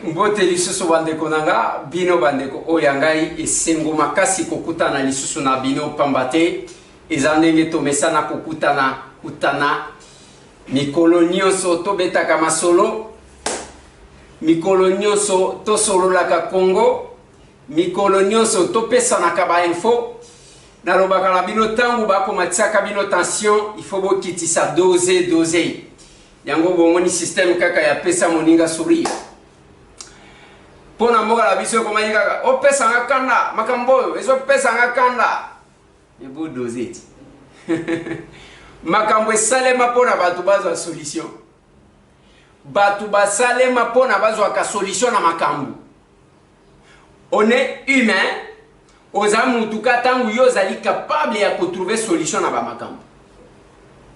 mbote lisusu bandeko nanga bino bandeko oyangai esengo makasi kokutana lisusu na bino pambate ezandenge to mesana kutana mikolo nyonso tobetaka masolo mikolo nyonso tosololaka Congo mikolo nyonso topesanaka ba info nalobaka na bino tangu bakomatisaka bino tension il faut bokitisa doser yango bomoni système kaka ya pesa moninga sourire pona mboka la biso komani kaka o pesa ngakanda makambo ezo pesa ngakanda ebo doser makambo esalema pona batu bazwa solution batu basalema pona bazwa ka solution na makambo on est humain oza mutuka tangu yo zali capable ya trouver solution na ba makambo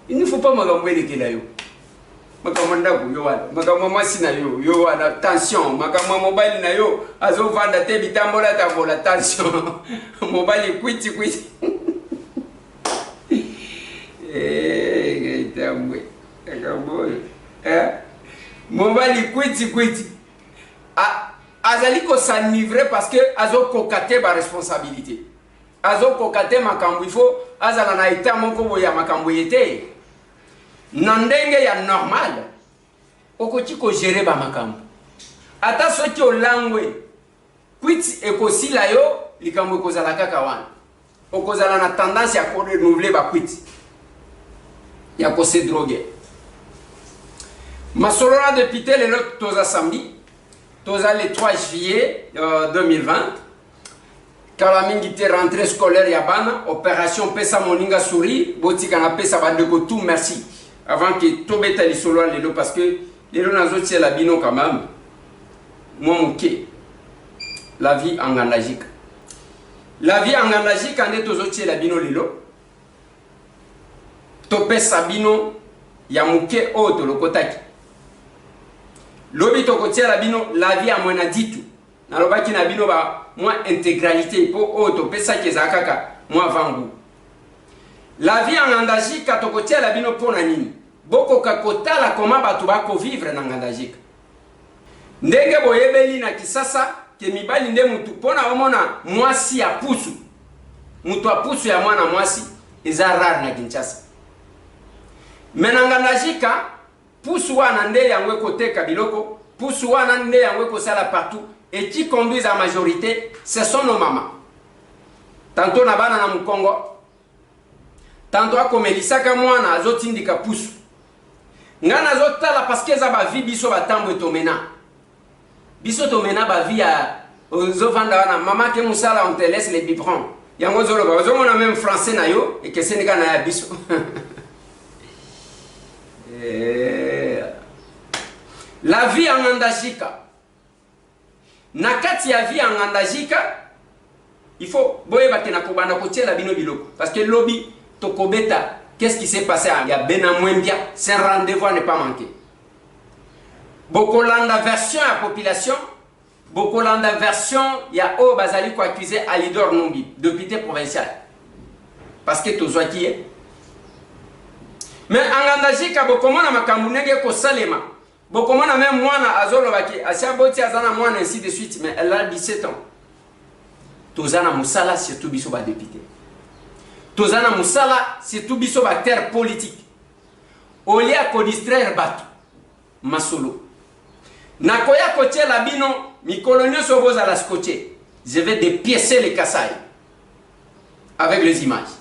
il ne faut pas makambo elekela yo makambo ndako yo wala makambo mwasi na yo wala tension makambo mobile na yo azo vanda te bitambola tambola tension mobile kwiti tamwe makambo mobile kwiti azali ko s'enivrer parce que azo kokate ba responsabilité azo kokate makambo il faut azala na état moko boya makambo yete nandenge ya normal okoti ko gérer ba makambo ata soki olangwe kwiti ekosila yo likambo ekozala kaka wana okozala na tendance ya ko renouveler ba kwiti ya ko se droguer masolona député le lot toza samedi toza le 3 juillet 2020 Kalamingi te rentrée scolaire ya bana opération pesa moninga sourire botika na pesa bandeko tout merci avant que tobeta lisolo lelo parce que lelo nazotia la bino quand même moi moké la vie en Angandajik ande tozotia la bino lelo topesa bino ya moké oto lokotaki lobi tokotia la bino la vie à mwana ditu nalobaki na bino ba moi intégralité po oto pesa kezakaka moi vangu la vie en Ngandajika tokotia la bino pona nini boko kakotala koma batu bako vivre na Ngandajika ndenge boyebeli na kisasa ke mibali nde mutu pona omona mwasi ya pusu mutu a pusu ya mwana mwasi eza rare na Kinshasa mena Ngandajika pusu wana nde yangwe koteka biloko pusu wana nde yangwe kosala partout et qui conduisent en majorité ce sont nos mamans tantôt na bana na mukongo tantôt akomelisaka mwana azotindika pusu ngana azotala parce que za ba vie biso batambo etomena biso tomena ba vie ya ozovanda wana mama ke musala on te laisse les biberons yango zolo ba ozomona même français na yo et que senika na ya biso la vie en Ngandajika nakati ya vie en Ngandajika il faut boyeba ke na kobanda kotiela bino biloko parce que lobby tokobeta qu'est-ce qui s'est passé à Benamwembia c'est un rendez-vous à ne pas manquer bokolanda version à population bokolanda version ya o bazali ko accuser Alidor Numbi député provincial parce que tozwaki mais en Ngandajika bokomona makambu nenge ko salema bokomona même mwana azolobaki asiaboti azana mwana ainsi de suite mais elle a 17 ans tozana musala surtout biso ba député tozana musala surtout biso ba terre politique olia ko distraire batu masolo nakoya kotie la bino mikolo nyonso bozala scotché je vais dépiécer les Kassai avec les images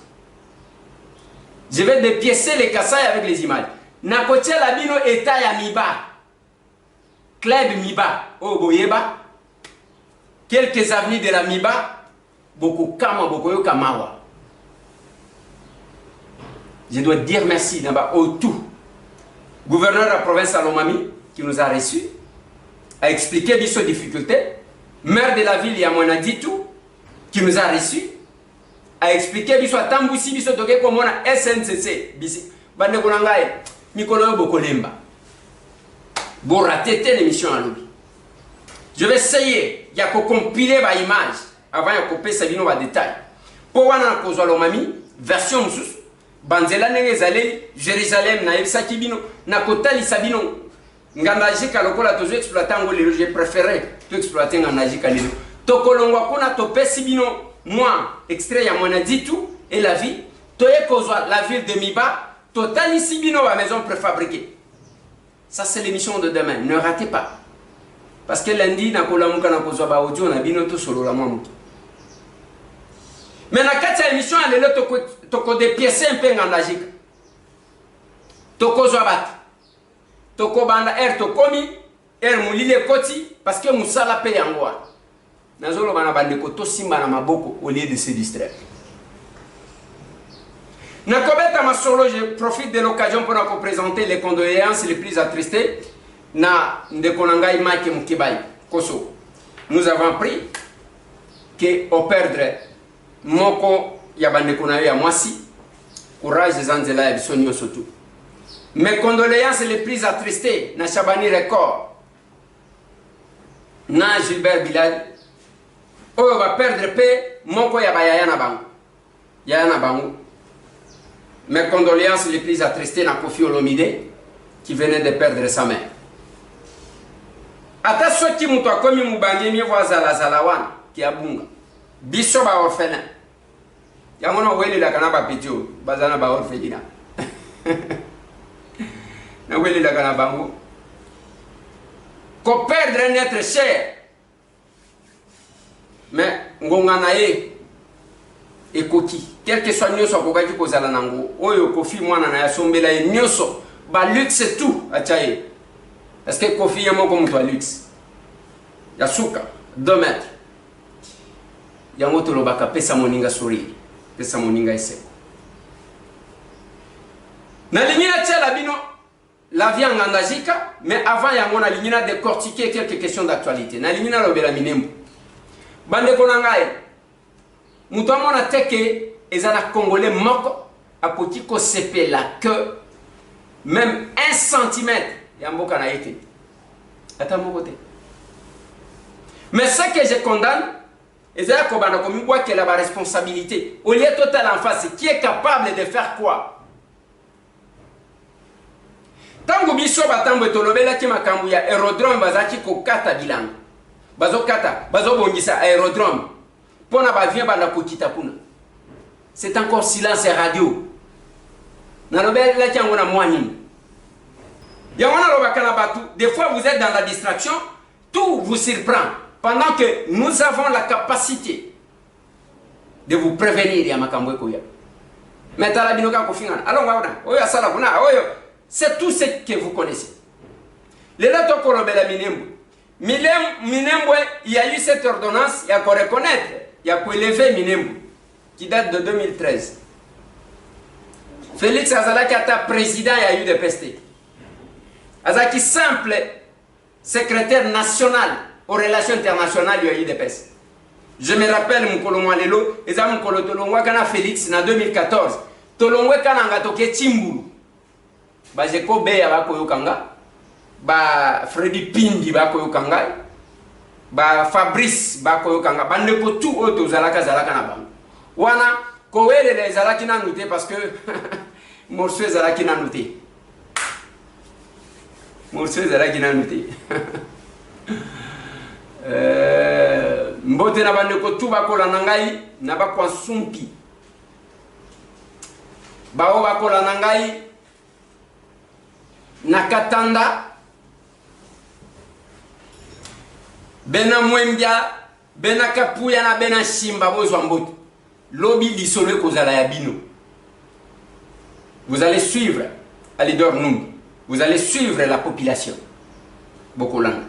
je vais dépiécer les Kassai avec les images nakotia la bino état ya miba club miba o boyeba quelques avenues de la miba beaucoup kama beaucoup yo kamawa je dois dire merci naba au tout gouverneur de la province Salomami qui nous a reçus a expliqué biso difficultés maire de la ville Yamwana Ditu qui nous a reçus a expliqué biso atambusi biso toke komona SNCC bisi bande konangaye mikolo yo bokolemba bon rater l'émission à lobby je vais essayer ya ko compiler ba image avant ya ko pesa bino ba détail po wana ko zwa Lomami version mususu banzela nenge zaleli Jérusalem na ebisaki bino na kotali sabino ngandajika lokola tozo exploiter ngo lelo, j'ai préféré to exploiter ngandajika lelo. Tokolongwa kuna topesi bino moi extrait ya mwana ditu et la vie. Toye kozwa la ville de Miba, totalisi bino ba maison préfabriquée. Ça c'est l'émission de demain, ne ratez pas. Parce que lundi nakola muka na kozwa ba audio na bino to solo la mwa. Mais na kati ya émission ya lelo toko dépiécer un peu ngandajika. Toko zwa bat. Toko banda tokomi mulile koti parce que musala pe yangoa. Nazolo bana bande ko to simba na maboko au lieu de se distraire. Nakobeta masolo, je profite de l'occasion pour vous présenter les condoléances les plus attristées na ndekonangai Mike Mukibai Koso. Nous avons appris que au perdre moko ya bande konayo ya mwasi courage zanzela ya bisonyo surtout. Mes condoléances les plus attristées na Chabani Record na Gilbert Bilal oyo va perdre pe moko ya bayaya na bango yaya na bango. Mes condoléances les plus attristées na Kofi Olomide qui venait de perdre sa mère. Ata soki mutu akomi mubange mi voazala zalawan ki abunga biso ba orphelin yamona weli la kana ba petio bazana ba orphelina na weli la kana bango ko perdre un être cher mais ngonga na ye ekoki quel que soit nyoso akokaki kozala nango oyo Kofi mwana na yasombela ye nyoso ba luxe tout achaye parce que Kofi yamoko mutu a luxe ya suka 2 mètres yango tolobaka pesa moninga sourire pesa moninga eseko na lingina tela bino la vie en ngandajika mais avant yango na lingina décortiquer quelques questions d'actualité na lingina lobela minembo bande konangaye mutu amona teke ezana congolais moko akoki ko sepela que même 1 centimètre ya mboka na yeke ata moko te. Mais ce que je condamne c'est que banda komi bwa que la responsabilité au lieu total en face qui est capable de faire quoi. Tango biso batambo tolobela ki makambu ya aérodrome bazaki ko kata bilanga bazo kata bazo bongisa aérodrome pona ba vient banda ko kita puna. C'est encore silence radio. Na lobela ki ngona mwani. Ya wana lobaka na batu, des fois vous êtes dans la distraction, tout vous surprend pendant que nous avons la capacité de vous prévenir ya makambo ekoya. Mais tala binoka ko fingana. Alors ngawona, oyo asala kuna, oyo c'est tout ce que vous connaissez. Les lato kolobela minembo. Minembo, il y a eu cette ordonnance, il y a qu'on reconnaître, il y a qu'on élever Minembo qui date de 2013. Félix Azalaki ata président, il y a eu des pestés. Azaki simple secrétaire national aux relations internationales, il y a eu des pestes. Je me rappelle mon colonel Lelo, et ça mon colonel Tolongwa kana Félix en 2014. Tolongwa kana ngatoke Timbulu. Ba Jeko Beya ba koyokanga, ba Freddy Pindi ba koyokanga, ba Fabrice ba koyokanga, ba ndeko tout auto zalaka na bango. Wana kowele les zalaki na noté parce que morceau zalaki na noté. Morceau zalaki na noté. Mbote na bandeko tout bakola na ngai na bakwa sumpi. Bao bakola na ngai na Katanda bena Mwembia bena Kapuya na bena Shimba bozwa mbote lobi lisolo kozala ya bino. Vous allez suivre Alidor Numbi, vous allez suivre la population Bokolanga.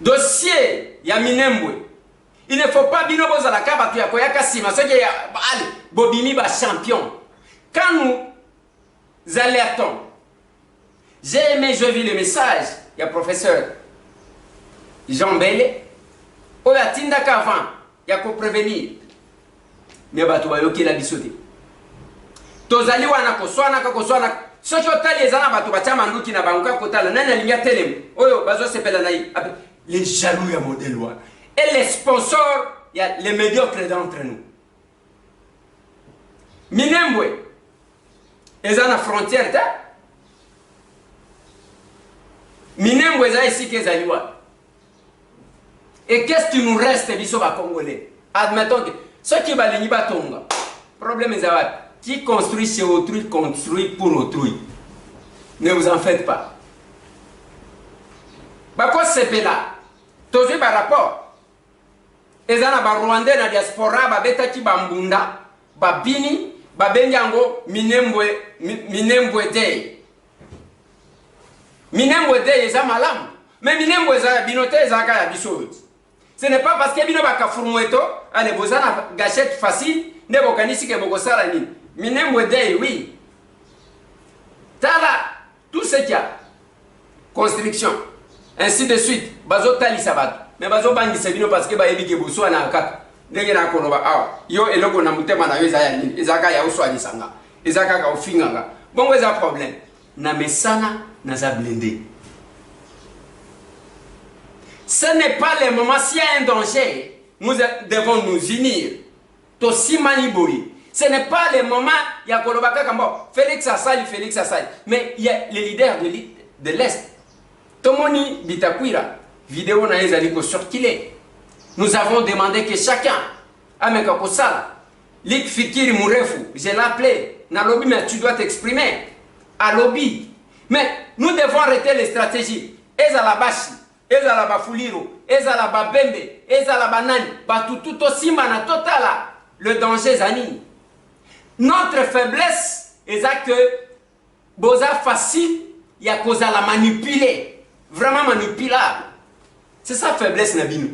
Dossier ya Minembwe, il ne faut pas bino bozala ka batu ya koyaka sima ce que allez bobimi ba champion. Quand nous alertons, j'ai aimé, je vis le message, il y a professeur Jean Bele, ou la tinda qu'avant, il y a qu'à prévenir. Mais batu bayoki la bisote. Tozali wana koswana kakoswana, ce qui otali ezana batu bachama nduki na banguka kotala, nana linya telem, oyo bazo sepela na yi, les jaloux ya modèle wana. Et les sponsors, il y a les médiocres d'entre nous. Minembwe, eza na frontière ta Minembwe eza ici que zaliwa. Et qu'est-ce qui nous reste biso ba congolais? Admettons que ceux qui balingi batonga. Problème est qui construit chez autrui construit pour autrui. Ne vous en faites pas. Bako sepela. Tozo ba rapport. Ezana ba Rwandais na diaspora ba betaki bambunda, ba bini, ba benyango Minembwe day. Minembwe day eza malamu. Mais Minembwe eza binote eza ka ya biso. Ce n'est pas parce que bino ba kafurmweto, allez bozana gâchette facile, ne bokanisi ke bokosala ni. Minembwe day oui. Tala tout ce qu'il y a. Construction. Ainsi de suite. Bazo tali sabat. Mais bazo bangi sebino parce que ba yebi ke boso na kaka. Ndenge na koloba awa. Yo eloko na mutema na yo ezaya ni. Ezaka ya uswa ni sanga. Ezaka ka ofinganga. Bongo eza problème. Na mesana na za blindé. Ce n'est pas le moment, s'il y a un danger, nous devons nous unir. Tosi manibori. Ce n'est pas le moment, il y a Kolobaka Kambo, Félix Assali. Mais il y a les leaders de l'Est. Tomoni Bitakwira, vidéo na ezaliko circulé. Nous avons demandé que chacun, Ameka Kosala, Lik Fikiri Mourefu, je l'ai appelé, Nalobi, mais tu dois t'exprimer. À lobby. Mais nous devons arrêter les stratégies. Ezalabashi. Ezala bafuliro, ezala babembe, ezala banani, batutu simba na totala. Le danger zani. Notre faiblesse est que boza facile, il y a cause à la manipuler, vraiment manipulable. C'est ça faiblesse nabino.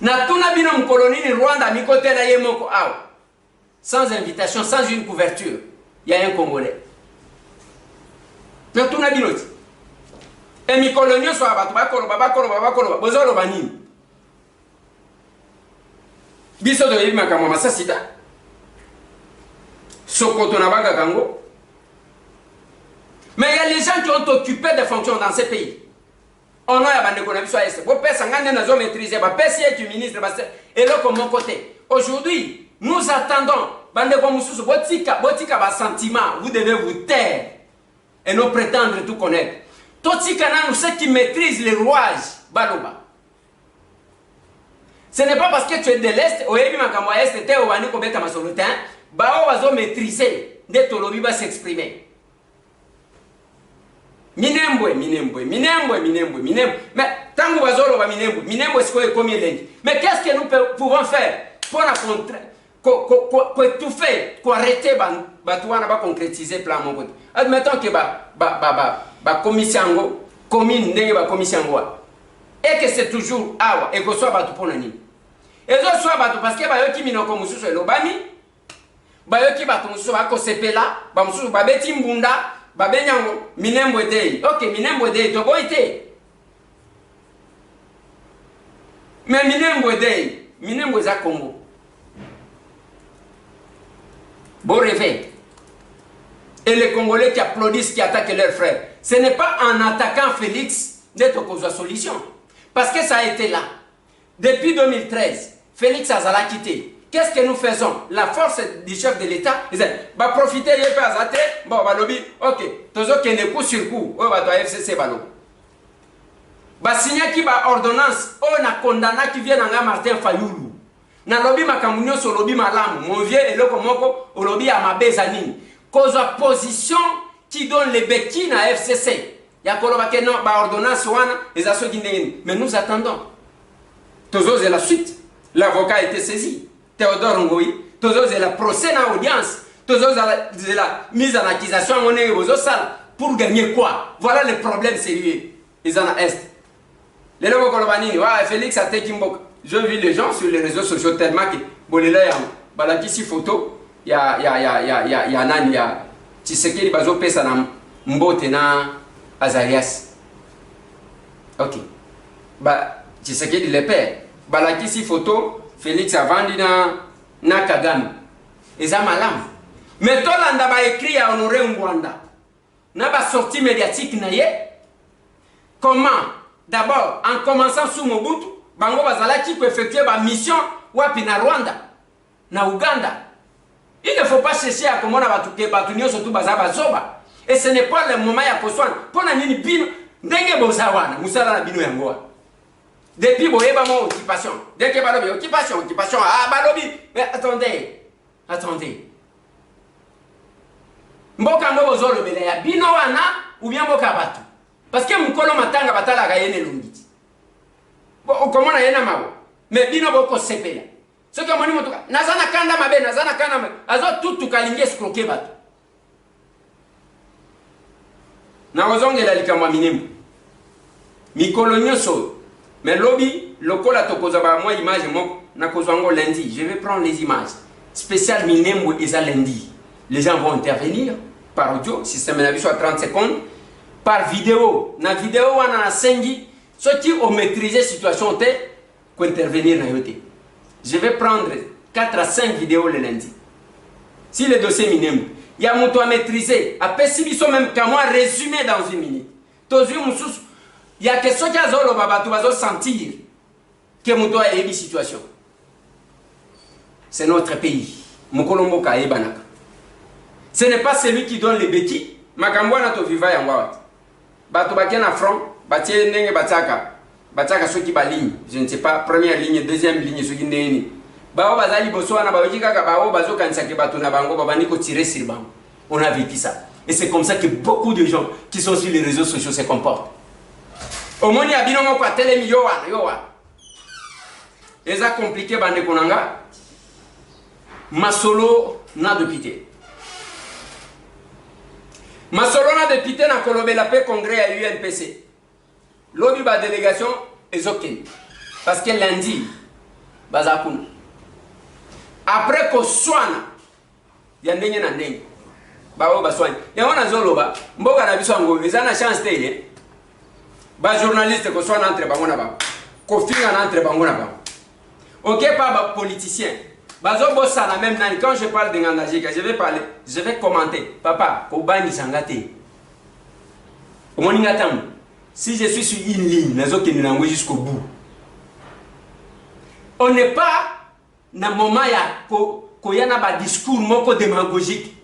Na tuna bino mkoloni Rwanda mi côté na yemoko aw. Sans invitation, sans une couverture, il y a un Congolais. Na tuna bino. Et mi colonio so abatu bakoloba bozolo banini biso do yima kama masasita sokoto na baga kango. Mais il y a les gens qui ont occupé des fonctions dans ces pays. On a abandonné qu'on a vu ça est bon pèse ngane na zo maîtriser ba pèse est ministre et là comme mon côté. Aujourd'hui, nous attendons bande comme mususu botika ba sentiment, vous devez vous taire et non prétendre tout connaître. Toti Kananu, ceux qui maîtrisent les rouages, Baloba. Ce n'est pas parce que tu es de l'Est, ou Ebi Makamwa Est, tu es au Waniko Beta Masolutin, Bao va maîtriser, de Tolobi va s'exprimer. Minembwe. Mais tant que Wazolo va Minembwe, c'est quoi combien lundi. Mais qu'est-ce que nous pouvons faire pour la contrer, étouffer, pour arrêter, Batouana va concrétiser le plan mon côté. Admettons que ba commission commune ndenge ba commission et que c'est toujours awa et que soit batu pona nini et zo soit batu parce que ba yoki minoko mususu elobami ba yoki batu mususu ba ko sepela ba mususu ba beti mbunda ba benyango Minembwe day. OK, Minembwe day to boite. Mais Minembwe za Congo bon réveil. Et les Congolais qui applaudissent, qui attaquent leurs frères. Ce n'est pas en attaquant Félix d'être cause de solution. Parce que ça a été là. Depuis 2013, Félix Azala quitté. Qu'est-ce que nous faisons? La force du chef de l'État, ils disent, bah profiter, il n'y a pas à bon, bah lobby, ok, tous qui ne coup sur coup, oh, bah, FCC, bah, bah, signer qui va ordonnance, on a condamné qui vient dans Martin Fayoulou. Na lobby makamunyo sur lobby malamu, mon vieux et le komoko, au lobby à ma bezanine. Cause de position qui donne les béquines à FCC. Il y a que non, bah ordonnance wana, les assos mais nous attendons. Toujours la suite. L'avocat a été saisi. Théodore Ngoï. Toujours la procès dans l'audience. Toujours la mise en accusation pour gagner quoi? Voilà le problème sérieux. Ils en ont est. Les lobos kolobani, ouais, Félix a été Kimbok. Je vis les gens sur les réseaux sociaux tellement que Bolela balaki si photo. Il y a nani ya Tshisekedi bazo pesa na mbote na Azarias. OK. Ba Tshisekedi le père. Balaki si photo Félix avandi na Kagame. Eza malam. Mais tolanda ba écrit à Honoré Ngwanda. Na ba sortie médiatique na ye. Comment? D'abord en commençant sous Mobutu, bango bazalaki ko effectuer ba mission wapi na Rwanda, na Uganda. Il ne faut pas chercher à comment on va tout que surtout bazaba zoba. Et ce n'est pas le moment ya koswana. Pona nini bino ndenge bozawana musala na bino yango. Depuis boyeba mo occupation. Dès que balobi occupation ah balobi mais attendez. Mboka ngo bozolo bele ya bino wana ou bien mboka batu. Parce que mukolo matanga batala ga yene longiti. Bo comment na yena mawo. Mais bino boko sepela. Ce que moni motuka nazana kanda mabe nazana kanda mabe azo tutu kalinge skroke batu. Na ozongela likamwa minemu. Mikolo nyoso. Mais lobby, lokola tokozaba moi image moko na kozwango lundi. Je vais prendre les images. Spécial minembo eza lundi. Les gens vont intervenir par audio, système de soit 30 secondes, par vidéo. Na vidéo wana na sengi, ceux qui ont maîtrisé la situation te ko intervenir na yote. Je vais prendre 4 à 5 vidéos le lundi. Si le dossier minembo, il y a mon à maîtriser, après si biso même qu'à moi résumé dans une minute. Tozu mususu il y a que ceux qui ont sentir que mon doigt est une situation. C'est notre pays. Mokolomboka et Banaka. Ce n'est pas celui qui donne les béquilles. Makambwana to viva yangwat. Bato bakena front, batie nenge bataka. Bataka ceux qui baligne. Je ne sais pas, première ligne, deuxième ligne, ceux qui n'est. Bao bazali boswana, baojika bao bazo kansake bato na bango, babaniko tirer sur bango. On a vécu ça. Et c'est comme ça que beaucoup de gens qui sont sur les réseaux sociaux se comportent. Au moins, il y a bien un télé yowa. Et ça compliqué, bande konanga. Masolo na de pité. Masolo na de pité na kolobé la paix congrès à UNPC. Lobby ba délégation ezoken. Parce que lundi, bazakuna. Après ko swana, ya ndenge na ndenge. Bawo baswani. Ya wana zoloba, mboka na biso ngo ezana chance tele. Ba journaliste ko soit entre bango na ba. Ko finga na entre bango na ba. OK pas ba politicien. Bazo bossa la même nani quand je parle de Ngandajika, je vais commenter. Papa, ko bani sangate. Au moninga tam. Si je suis sur une ligne, nazo ke nango jusqu'au bout. On n'est pas na moment ya ko yana ba discours moko démagogique.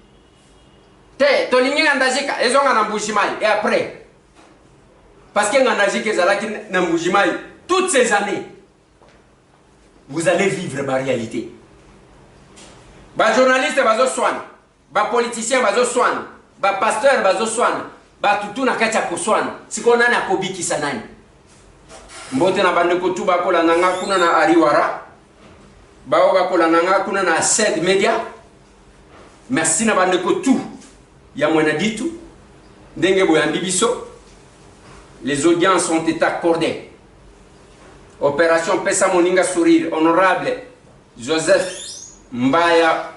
Te to ligne Ngandajika, ezonga na mbushimai et après parce que Ngandajika ezalaki na mbushimai toutes ces années. Vous allez vivre ma réalité. Ba journaliste bazo swana, ba politicien bazo swana, ba pasteur bazo swana, ba tutu na kati ya koswana. Siko nani akobiki sanani. Mbote na bande ko tuba ko la nanga kuna na Ariwara. Bao ba ko la nanga kuna na Sed Media. Merci na bande ko tout. Ya mwana ditu. Ndenge boyambi biso. Les audiences ont été accordées. Opération Pesa Moninga Sourire, honorable Joseph Mbaya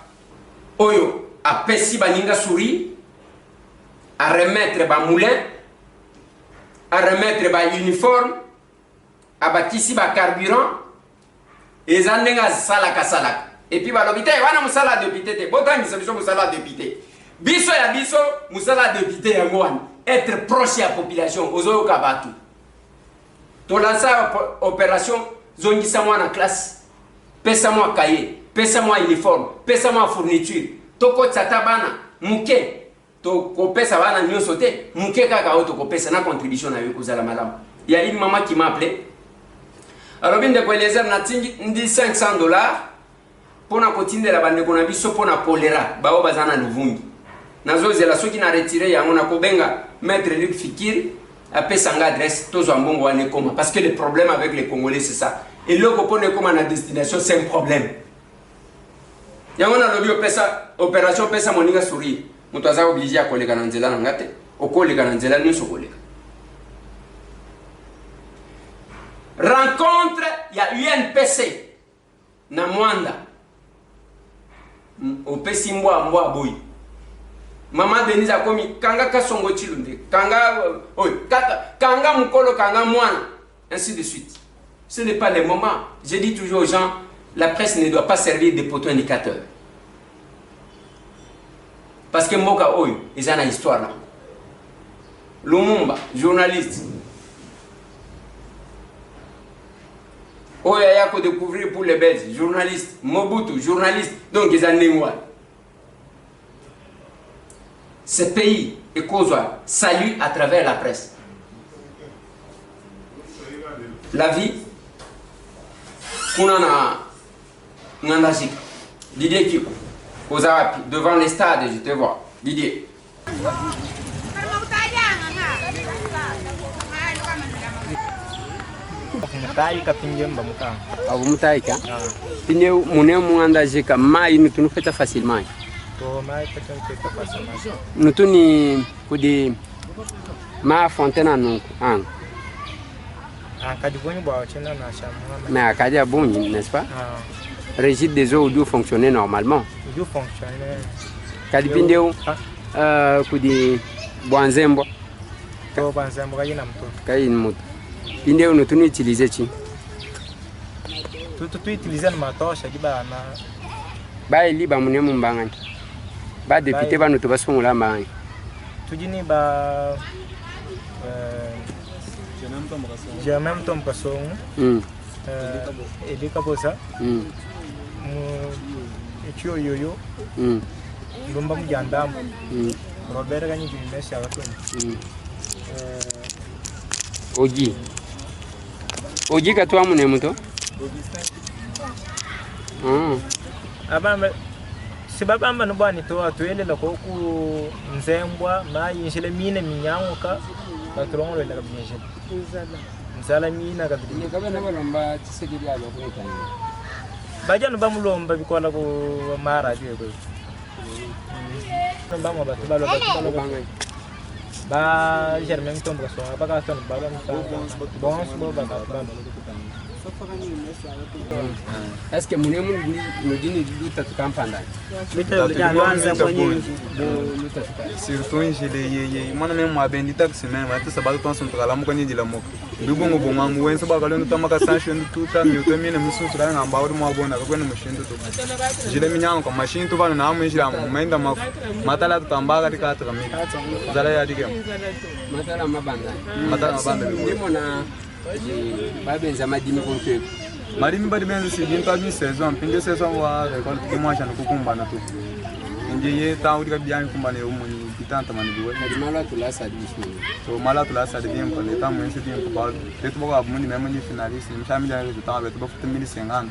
Oyo a Pessi Baninga Sourire, à remettre ba moulin, à remettre ba uniforme, à bâtissi ba carburant, et zanenga salaka salaka. Et puis ba lobité, wana musala député te, botangi biso musala député. Biso ya biso musala député ya ngwani, être proche ya population, ozoyo kabatu. To lança opération zongisa moi na classe, pesa moi cahier, pesa moi uniforme, pesa moi fourniture. Toko tsata bana muke to ko pesa bana nyonso te, muke kaka auto ko pesa na contribution na yo kozala malamu. Il y a une maman qui m'a appelé. Alors bien de quoi les na tingi ndi $500 pour na kotinde la bande kona biso pour na choléra, bao bazana luvungi. Nazo zela soki na retirer yango na kobenga maître Luc Fikiri. Après sanga adresse tous en bon wane koma parce que le problème avec les Congolais c'est ça et le kopone koma na destination c'est un problème yango na lobi opération Pesa Moninga Sourire mutu aza obligé à koleka na nzela na ngate okoleka na nzela nyonso koleka rencontre ya UNPC na Mwanda opesi mbwa boy. Maman Denise a commis kanga kasongo chilunde, kanga kanga mukolo kanga mwana, ainsi de suite. Ce n'est pas le moment. Je dis toujours aux gens, la presse ne doit pas servir de poteau indicateur. Parce que Moka Oyo, ils ont une histoire là. Lumumba, journaliste. Oyo Ayako découvrir pour les Belges, journaliste. Mobutu, journaliste. Donc ils ont une ce pays et Kozwa salue à travers la presse. La vie, Kunana Nandajik, Didier Kiko, Kozarapi, devant les stades, je te vois. Didier. Abumutaika. Pine mune muandajika mai nutunu feta facilement. Nutuni kudi ma fontaine non an. Mais à Kadia bon, n'est-ce pas? Régime des eaux doit fonctionner normalement. Doit fonctionner. Kadipindeo kudi Bwanzembo. Bwanzembo kayin moto. Pindeo nutuni utiliser chi. Tu utiliser ma tocha kiba na. Ba ili ba mune mumbangani. Ba député ba nuto basungula mbangani. Tujini ba j'ai en même temps passé et des cabosa et yoyo Lumba Mjandam Robert Gagni du Messi à Oji Oji Katwa Munemuto c'est pas un bon to à tuer le coco Nzembwa, ma yinchele mine minyanguka, patron le bien. Nzalamina kabili. Kabana balomba tsegeli alo ko Bajano bamulomba bikola ko mara je ko. Bamo ba tubalo bangai. Ba germain tomba so ba son ba bon so ba ba. Est-ce que mon amour nous dit de campagne? Surtout j'ai moi même moi ben dit taxi même tout ça va tout son travail moi connais dit la moque du bon moi ouais ça va quand nous tamaka sanction tout ça mieux te mine musu tra na ba moi bon na ko na machine tout j'ai mis en comme machine tout va na moi j'ai la main dans ma matala tamba ka 4 minutes zala ya dige matala mabanda matala Babenza madimi konke. Madimi badi benza si binta bi saison, pinde saison wa école ki moi chana kukumba na to. Ndiye ta udi ka bian kumba ne umuni bitanta mani biwe. Mala tula sa dishi. So mala tula sa de bien ko le ta mo insi bien ko ba. Leto ba abuni même ni finaliste, ni famille ya résultat ba to ba futa 1050.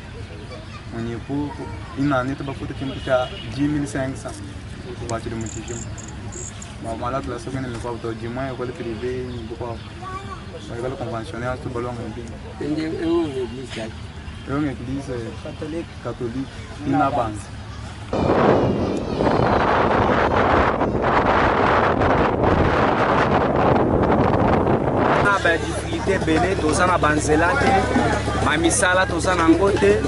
Muni pu ina ne to ba futa kimpa 10500. Ko ba ti de mutijim. Ma mala tula so ne ko to jima école privée ni ko l'école conventionnelle, tout le monde est bien. C'est une église catholique, une avance. Na difficulté belé toza na banzela te mamisala toza na ngote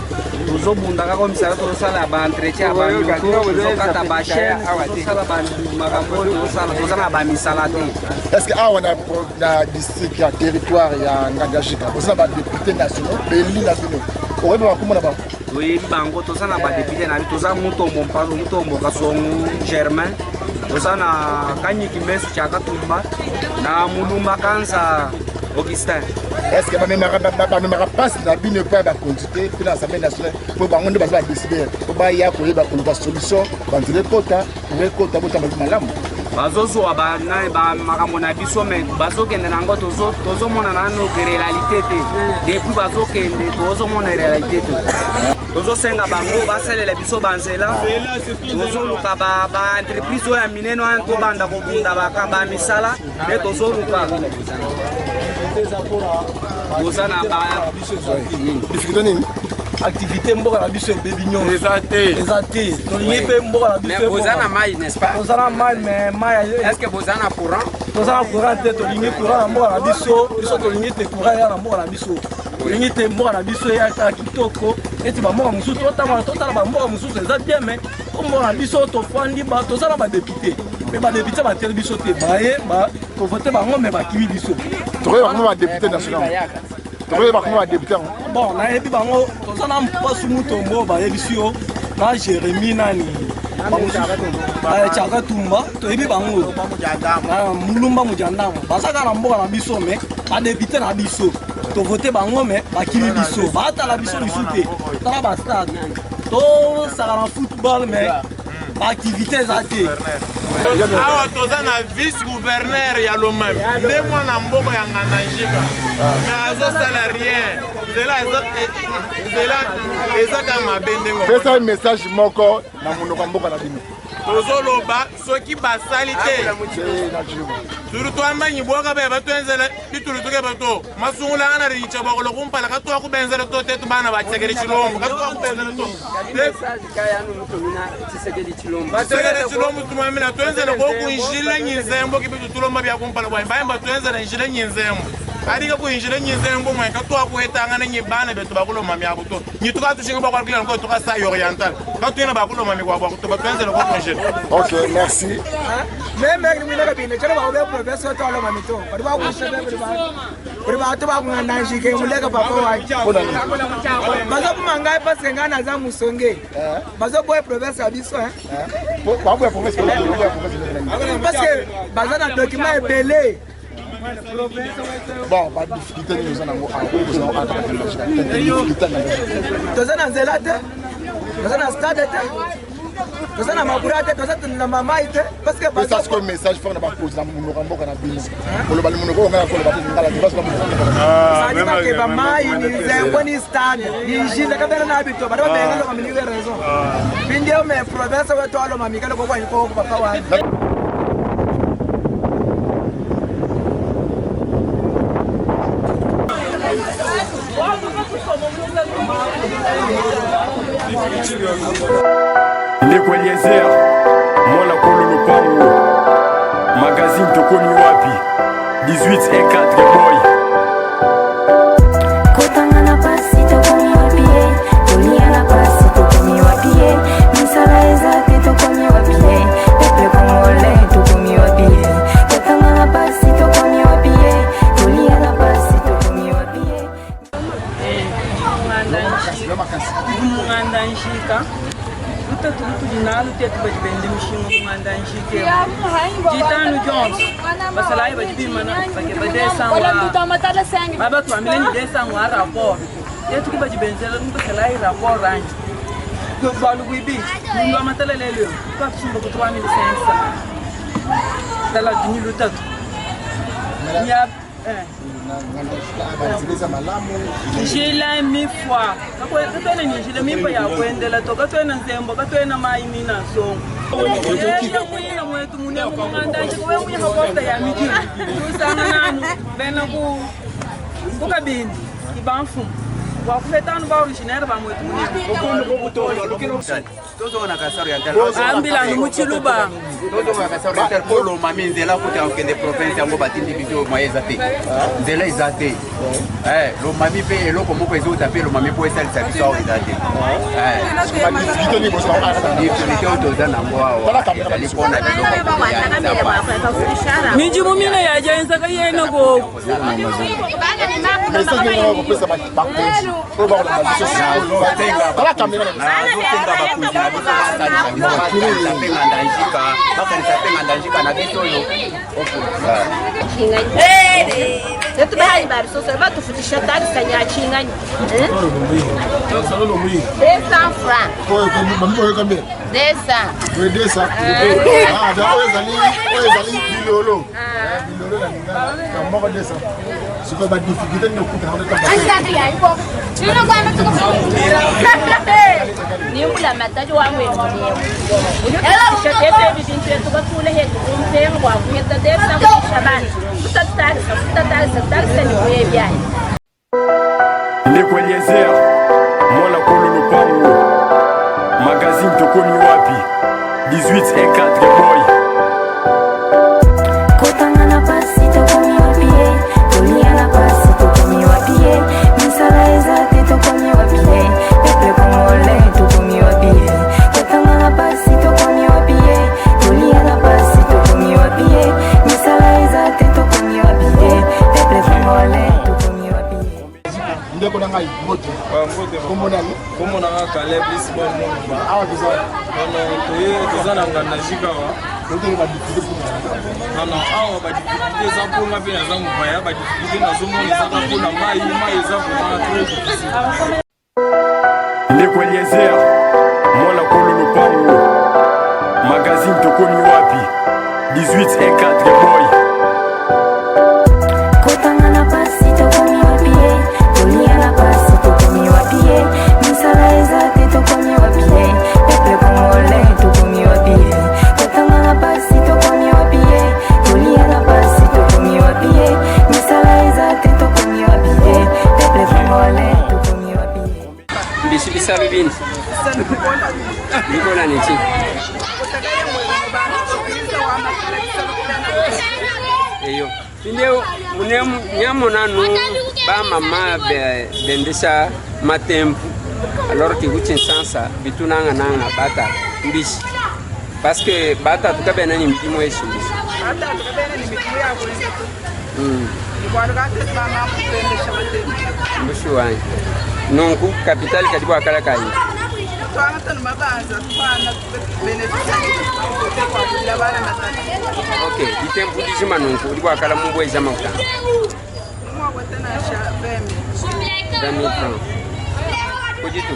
tozo bundaka ko misala tozosala ba entretien ba tozokata ba chaîne tozosala ba makambo toza na bamisala te. Est-ce que na district ya territoire ya Ngangajika toza ba député nationaux beli na bino oyebi bakomona ba oyebi bango toza na ba député na toza mutombo mpaso mutombo kasongo Germain toza na Kanyiki Mesu Chaka Tumba na Mulumba Kanza Augustin. Est-ce que ma passe na bino pas ba consulter pour l'Assemblée nationale pour bango nde baza décider pour ba ya ko yeba ko ba solution banzile kota pour kota bota malamu bazozwa bana ba makambo na biso me bazokende nango tozomona nano réalité te depuis bazokende tozomona réalité te tozosenga bango basalela biso banzela tozoluka ba entreprise oyo ya minene wana tobanda kobunda ba misala nde tozoluka toza na difficulté nini activité mboka na biso ebebi nyonso eza te tolingi mpe mboka na biso boza na mai n'est-ce pas? toza na mai mais mai est-ce que boza na courant? toza na courant te tolingi courant na mboka na biso tolingi te courant ya na mboka na biso tolingi te mboka na biso ya kaka kitoko eti bamboka mosusu totala bamboka mosusu eza bien mais mboka na biso tofandi toza na badepute me badepute bateli biso te baye tovote bango me bakimi biso tokoyeba koma badepute national tokoyeba koma badepute bon nayebi bango toza na mpasu mutombo bayebisi yo na Jérémie nani Chaka Tumba toyebi bango na Mulumba Mujandamu bazaka na mboka na biso me badepute na biso tovote bango me bakimi biso batala biso biso te tala bastade tosaka na football me baactivité eza te awa toza na vice gouverneur ya Lomami nde mwana mboko ya Ngandanjika mais azosala rien nzela ezaka mabe ndenge pesa message moko na monoko mboka na bino tozoloba soki basali te surtout amanyi bwoka be batwenzela bitulutuke bato masungula ana richa bakolo kumpala katwa kubenzela to te tubana bategere chilombo katwa kubenzela to bategere chilombo tumamina twenzela ko kunjila nyizembo kibitu tulomba bya kumpala bwa mbamba twenzela njila nyizembo arika kuinjila nyizembo mwe katwa kuhetanga na nyibana betu bakolo mami abuto nyituka tushinga bakwa kila ko tuka sa oriental katwina bakolo mami kwa to batwenzela ko kunjila. Ok, merci. Même avec le cabinet, tu vas avoir professeur toi le mamito. Tu vas vous chercher tu vas ngana jike muleka papa wa. Bazo kumanga parce que ngana za musonge. Bazo boy professeur biso hein. Kwa boy professeur. Parce que bazo na document belé. Bon, pas de difficulté nous en avons tozana zelate. Tozana stade tozana maburate tozana mamaite parce que message comme message fort na ba pose na monoko mboka na bino kolo bali monoko ngala kolo bali ngala parce que sani ba ke ba mai ni zembo ni stade ni jile ka bela na habito ba benga ko mini raison bindio me province wa tolo mamika ko kwa ko papa wa. Ndeko Eliezer mwana kolo lupango magazine tokomi wapi 1814 boy kotanga na pasi tokomi wapi tolia na pasi tokomi wapi misala ezate tokomi wapi pepe kongole tokomi wapi kotanga na pasi tokomi wapi tolia na pasi tokomi wapi Ngandanjika tutatu dinalo tetu bajibende mishingo Ngandanjike jitanu Jones basalai bajibimana bake badesa wa baba tu amile ni desa wa rapport tetu ki bajibenzela nko salai rapport range ko balu bibi ndo amatala lelo kwa kusumba ku 3500 dala dinilu tatu ya j'ai la mi fois quand on est j'ai la mi fois ya kwendela to ka twena nzembo ka twena mai mina so ya kuina mwetu munya mungandanje ko wewe ya kokota ya miji tusana nanu bena ku kabindi ibanfu wa kufetana ba originaire ba mwetu munya okondo ko buto tozo na kasaro ya ambila no muchiluba tozo na kasaro ya polo mami nzela kuta okende province yango batindi biso moyeza te nzela izate lo mami pe eloko moko ezota pe lo mami po esalisa biso awo izate difficulté otoza nango awa ezali mpona biloko ya miji mumina yajenza ka yena go Itu bahaya baru sosial batu futi shatari sanya cinganya. Desa franc. Desa. Desa. Ah, dah zali bilolo. Bilolo na mama desa. Suka ba difficulté no kuta hande ta. Asa ya ipo. Sino kwa mtu kwa. Ni mula mataji wa mwe ni. Ela shatete bidinche tukatule hetu kumtengo kwa kuheta desa kwa shabani. Ndeko Eliezer mwana kolo lupango magazine tokomi wapi 1814 boy kotanga na pasi tokomi wapi tolia na pasi tokomi wapi misala ezate tokomi wapi pepe kongole tokomi wapi kotanga na pasi tokomi wapi tolia na pasi tokomi wapi misala ezate tokomi wapi pepe kongole tokomi wapi ndeko na ngai moto komona nga Caleb Lisbon Mumba awa bizo toza na Ngandanjika wa awa badifficulté eza mponga mpe naza mopaya badifficulté nazomona ezaka mpona mai eza vraiment très difficile. Ndeko Eliezer mwana kolo lupango magazine tokomi wapi 18 et 4 boy. Kotangana pasi tokomi wapie, Toliana pasi tokomi wapie, misala ezate tokomi wapie, peple kongole tokomi wapie. Kotangana pasi tokomi wapie, Toliana pasi tokomi wapie, misala ezate tokomi wapie, peple kongole tokomi wapie. Bisi bisalu bini. Bikola niti. Eyo. Pindeo nyamona no ba mama bendesa matempo. Alors que vous sansa bitunanga nanga bata mbisi. Parce que bata tukabena ni mtimo yesu. Bata tukabena ni mtimo ya kwenda. Mbushuwani. Nonku capital kadibu akala kai. Ok, itempo dijima nonku kadibu akala mumbo ejama utana. Dami franc. Kujitu.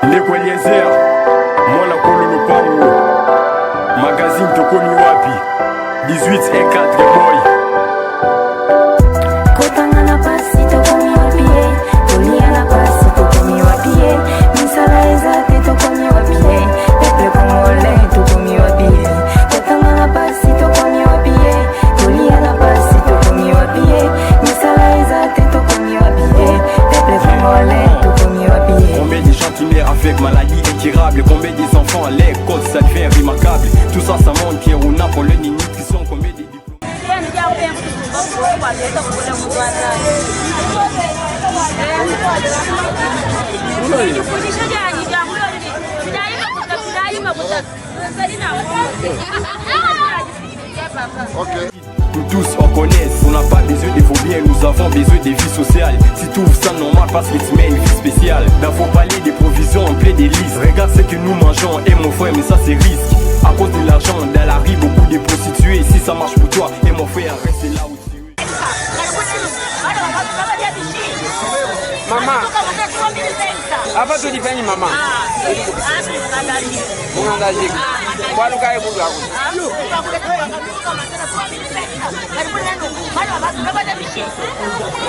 Ndeko Eliezer, mwana kolo lupango. Magazine tokomi wapi 18 et 4 boy. Kotangana pasi tokomi wapie, Toliana pasi tokomi wapie, misala ezate tokomi wapie, peple kongole tokomi wapie. Kotangana pasi tokomi wapie, Toliana pasi tokomi wapie, misala ezate tokomi wapie, peple kongole tokomi wapie. Combien de gens qui meurent avec maladie incurable, combien des enfants à l'école, ça devient remarquable. Tout ça, ça montre qu'il y a un appel de nutrition, combien de diplômes. Nous tous on connaît, on n'a pas besoin de vos biens, nous avons besoin de vie sociale. Si tu trouves ça normal parce que tu mets une vie spéciale. Dans vos paliers des provisions en plein des listes. Regarde ce que nous mangeons et mon frère, mais ça c'est risque. À cause de l'argent, dans la rue, beaucoup de prostituées. Si ça marche pour toi et mon frère, reste là où tu es. Maman, apa tu difenyi mama? Mungandajik. Kwa luka e budu aku.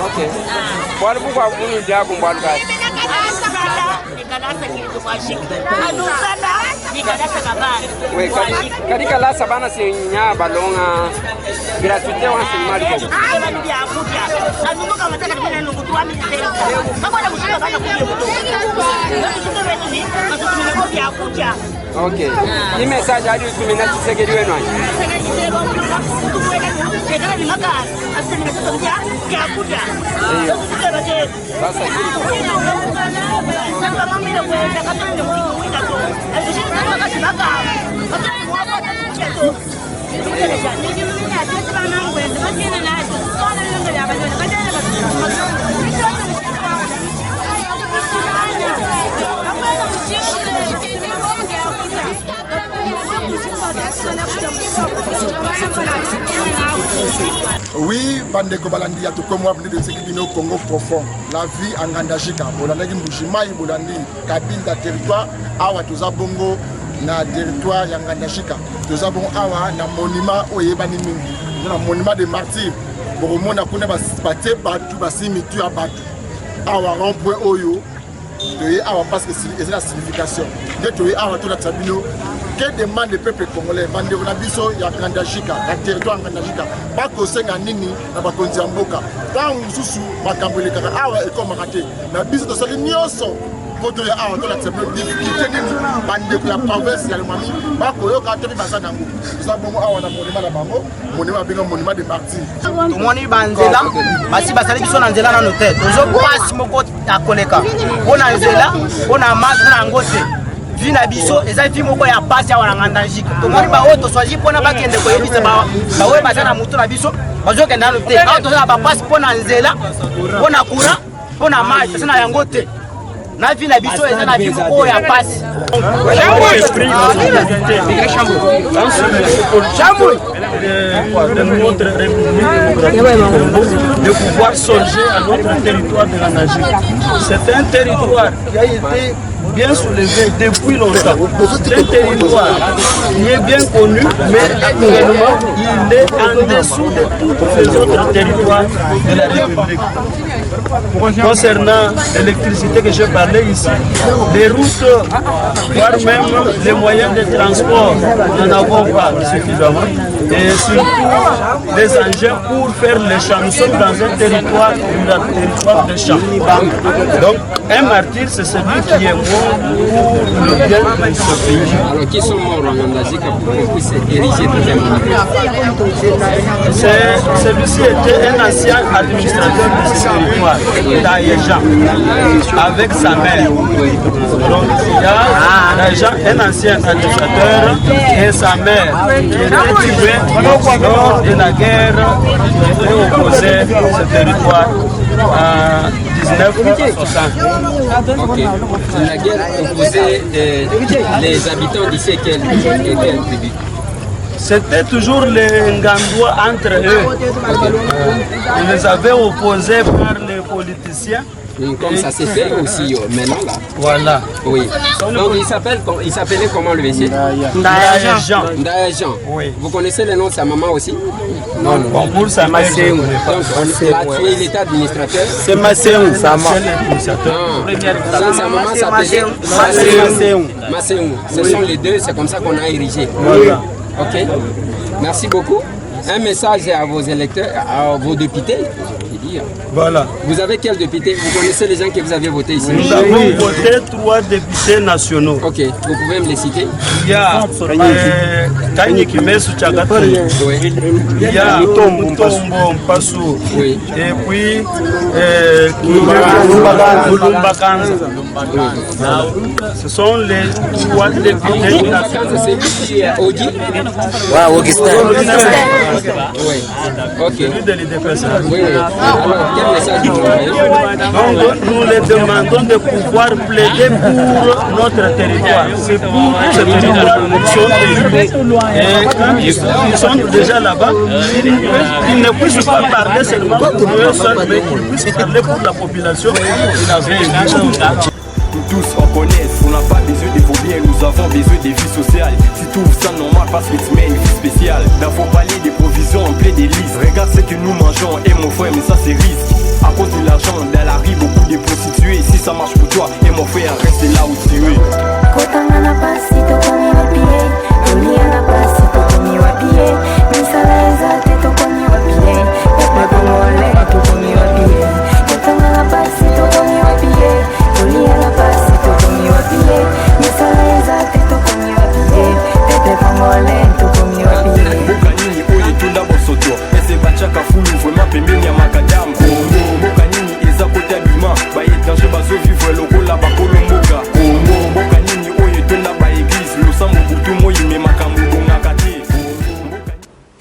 Okay. Kwa luka kwa budu dia aku kwa luka. Oui, kadika la sabana si nya balonga gratuité wa si mali ko. Okay. Ni message hadi tumina Tshisekedi wenu ani. Basa Oui, bandeko balandi ya tokomo abne de sekibino Congo profond. La vie en Ngandajika, bolandaki Mbujimayi bolandi kabinda territoire awa toza bongo na territoire ya Ngandajika. Toza bongo awa na monument oyebani mingi. Na monument de martyrs. Boromona kuna basate batu basimitu ya batu. Awa rond-point oyo. Toye awa parce que c'est la signification. De toye awa to la tabino. Que demande le peuple congolais, bandeko na biso ya Ngandajika, la territoire Ngandajika, pas kosenga nini na bakonzi mboka. Tant mususu makambo le kaka awa e comme raté. Na biso to sali nyonso poto ya awa to la tabino difficulté nini bandeko ya province ya Lomami, ba koyoka to basa nango. Ça bongo awa na monument na bango, monument benga monument de martyrs. To moni banzela, basi basali biso na nzela na note. Tozo passe moko akoleka. Ona nzela, ona mazi na ngote. Vina biso eza vi moko ya pasi ya Ngandajika. Tomoni ba oto swaji pona bakende ko yebisa ba we bazana mutu na biso bazoke ndano te. Ato za ba pasi pona nzela, pona kura, pona maji, sana yango te. na vie na biso eza na vie oyo ya pasi. De notre République de pouvoir songer à notre territoire de la Nagie. C'est un territoire qui a été bien soulevé depuis longtemps. C'est un territoire qui est bien connu, mais actuellement il est en dessous de tous les autres territoires de la République. Concernant l'électricité que j'ai parlé ici, les routes, voire même les moyens de transport, nous n'en avons pas suffisamment. Et surtout les engins pour faire les champs. Nous sommes dans un territoire de champs. Donc un martyr, c'est celui qui est mort pour le bien de ce pays. Alors qui sont morts en Ngandajika pour qu'on puisse ériger tout un monde? Celui-ci était un ancien administrateur de ce territoire, Daïejan, avec sa mère. Donc il y a un ancien administrateur et sa mère qui étaient tués lors de la guerre qui était opposée ce territoire en 1960. Ok. La guerre opposait les habitants d'ici et quelle tribu? C'était toujours les Ngandois entre eux. Ils les avaient opposés par les politiciens. Comme ça s'est fait aussi maintenant là. Voilà. Oui. Donc il s'appelait comment le monsieur? Daïejan. Daïejan. Oui. Vous connaissez le nom de sa maman aussi? Non, non. Pour sa mère. Donc il était administrateur. C'est Masséou, sa maman. Sa maman s'appelait Masséou. Ce sont les deux, c'est comme ça qu'on a érigé. Voilà. Ok. Merci beaucoup. Un message à vos électeurs, à vos députés. Voilà. Vous avez quel député? Vous connaissez les gens que vous avez votés ici? Nous avons voté 3 députés nationaux. Ok, vous pouvez me les citer? Il y a Kanye Kimesu Tchagatoui. Oui. Il y a Mutombo Mpassou. Oui. Et puis Kulumba Kanza. Ce sont les 3 députés. Kulumba Kanza, c'est qui? Ogi? Ouais, Augustin. Oui. Ok. Celui de l'IDPS. Oui. Alors, quel message vous envoyez? Donc, nous les demandons de pouvoir plaider pour notre territoire. C'est pour ce territoire qu'ils sont déjà là-bas. Ils ne puissent pas parler seulement pour eux seuls, mais qu'ils puissent parler pour la population. Tous on connaît, on n'a pas besoin de vos biens, nous avons besoin de vie sociale. Si tout ça normal parce que tu mets une vie spéciale. Dans vos paliers des provisions en plein des listes. Regarde ce que nous mangeons et mon frère, mais ça c'est risque. À cause de l'argent, dans la rue, beaucoup de prostituées. Si ça marche pour toi, et mon frère, reste là où tu es.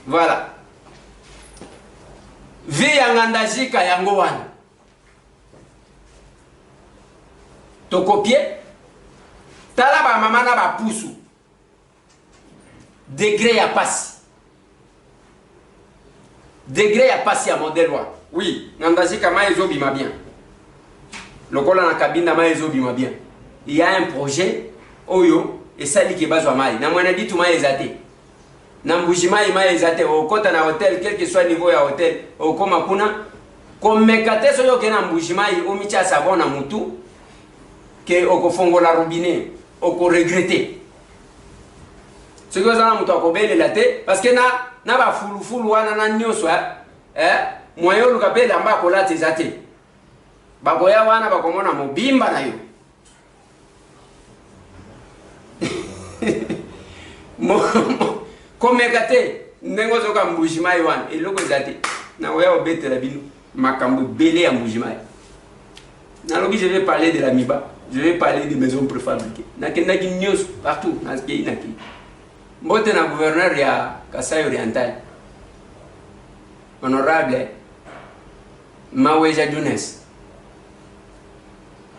Voilà. Vie ya Ngandajika yango wana. Tokopie. Tala ba mama na ba pusu. Degré ya pasi. Degré ya pasi ya modèle wa. Oui, Ngandajika ma ezobi ma bien. Lokola na kabinda ma ezobi ma bien. Il y a un projet oyo et ça li ke bazwa mai. Na mwana ditu ma ezate. Nambujima ima ezate okota na hotel quel que soit niveau ya hotel okoma kuna komekate so yoke na mbujima omicha savon na mutu ke okofongola robinet oko regretter ce que ça mutu akobele la te parce que na ba fulu wana na nyoso moyo lukapela mba kolate ezate bakoya wana bakomona mobimba na yo komekate nengo zoka mbujima iwan eloko ezate na oya obete la bino makambo belé ya mbujima na lobi je vais parler de la miba je vais parler des maisons préfabriquées na kendaki news partout na pays na ki mbote na gouverneur ya Kasai Oriental honorable Maweja Younes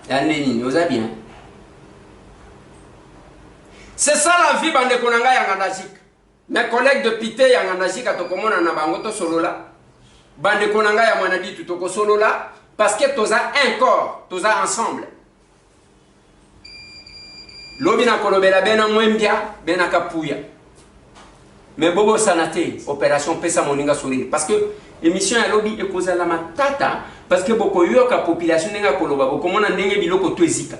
bien. C'est ça la vie bande konanga yanganajik. Mes collègues de Pité yanganajik atokomona na bango to solo là. Bande konanga ya mwanadi tutoko solo là parce que toza un corps, toza ensemble. Lobi na kolobela bena mwembia, bena kapuya. Mais bobo sanate opération pesa moninga sourire parce que émission ya lobi ekoza la matata parce que boko yoka population ninga koloba boko mona ndenge biloko to ezika.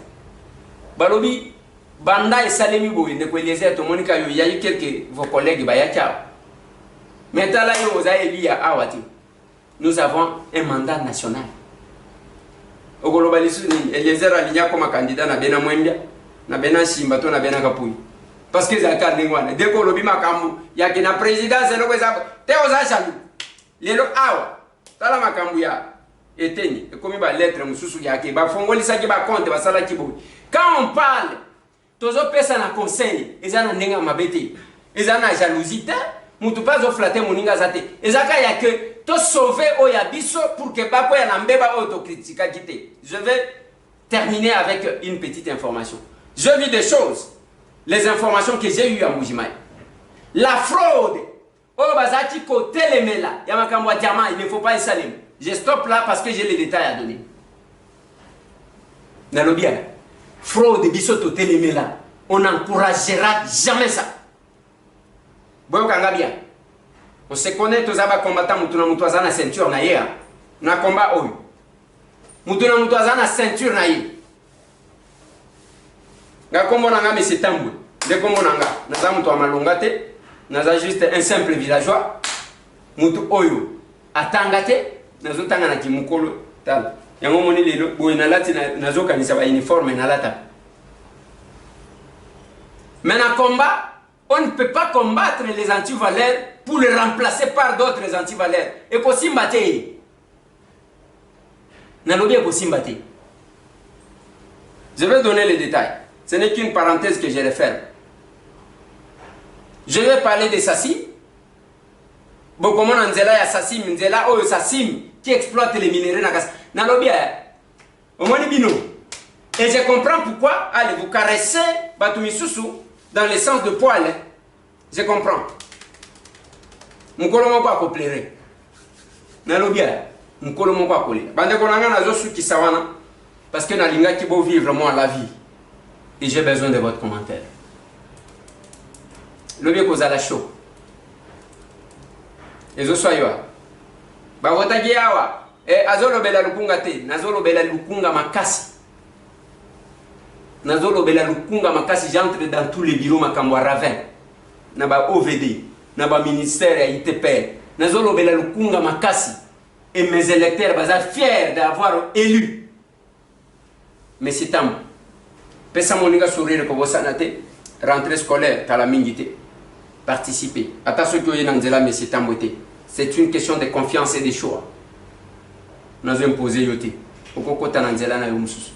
Balobi banda et salemi boy ne ko eliezer to monika yo yayi quelques vos collègues ba yacha. Metala yo oza elia awati. Nous avons un mandat national. Ogoloba lisu ni Eliezer alinya comme candidat na bena mwembia na bena simba to na bena kapuyi. Parce que zaka ndengwana deko lobi makambu ya kina présidence loko ezabo te oza chalu. Lelo awa tala makambu ya eteni ekomi ba lettre mususu yake ba fongolisa ki ba compte ba sala kibo. Quand on parle tozo pesa na conseil ezana ndenga mabete ezana jalousie mutu pas zo flatter moninga zate ezaka ya que to sauver oyabiso pour que bako ya nambeba autocritique kite. Je vais terminer avec une petite information. Je vis des choses, les informations que j'ai eues à Mbuji-Mayi. La fraude oh bazati ko telemela ya makambo diamant, il ne faut pas y saler. Je stoppe là parce que j'ai les détails à donner. Nalobia fraude biso to telemela, on n'encouragera jamais ça. Bon kangabia. On se connaît tous les combattants mutuna mutuaza na ceinture na yea. Na combat oyo. Mutuna mutuaza na ceinture na yea. Nga kombo nanga monsieur Tambwe. De kombo nanga. Naza mutu amalonga te. Naza juste un simple villageois. Mutu oyo atanga te. Nazo tanga na kimukolo tal. Yango moni lelo boy na lati nazo kanisa ba uniforme na lata. Mais na combat on ne peut pas combattre les antivaleurs pour les remplacer par d'autres antivaleurs. Et pour Simbate, je vais donner les détails. Ce n'est qu'une parenthèse que je vais faire. Je vais parler de Sassim. Bokomo Nzela ya Sassim, Nzela Oyo Sassim qui exploite les minéraux na Kassa. Nalobia, au moins bino. Et je comprends pourquoi allez vous caresser Batumisusu dans le sens de poil. Je comprends. Mukolo moko akoplere. Nalobia, mukolo moko akolera. Bande konanga nazo suki sawana parce que nalinga ki bo vivre moi la vie. Et j'ai besoin de votre commentaire. Lobi kozala show. Ezo soywa. Ba wotagi awa. Azolo bela lukunga te, nazolo bela lukunga makasi. Nazolo bela lukunga makasi, j'entre dans tous les bureaux makambo ravin. Naba OVD, naba ministère à ITP. Nazolo bela lukunga makasi. Et mes électeurs baza fiers d'avoir élu. Mais c'est tam. Pesa moninga sourire ko bosanate, rentrée scolaire tala mingité. Participer. Attention que yinanzela mais c'est tamboté. C'est une question de confiance et de choix. Nous imposer yoté. Okokota nanzela na yumsusu.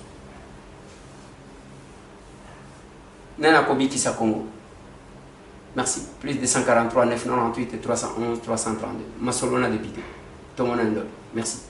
Nana Kobiki sa Congo. Merci. Plus de 143 998 311 332. Masolona député. Tout le monde. Merci.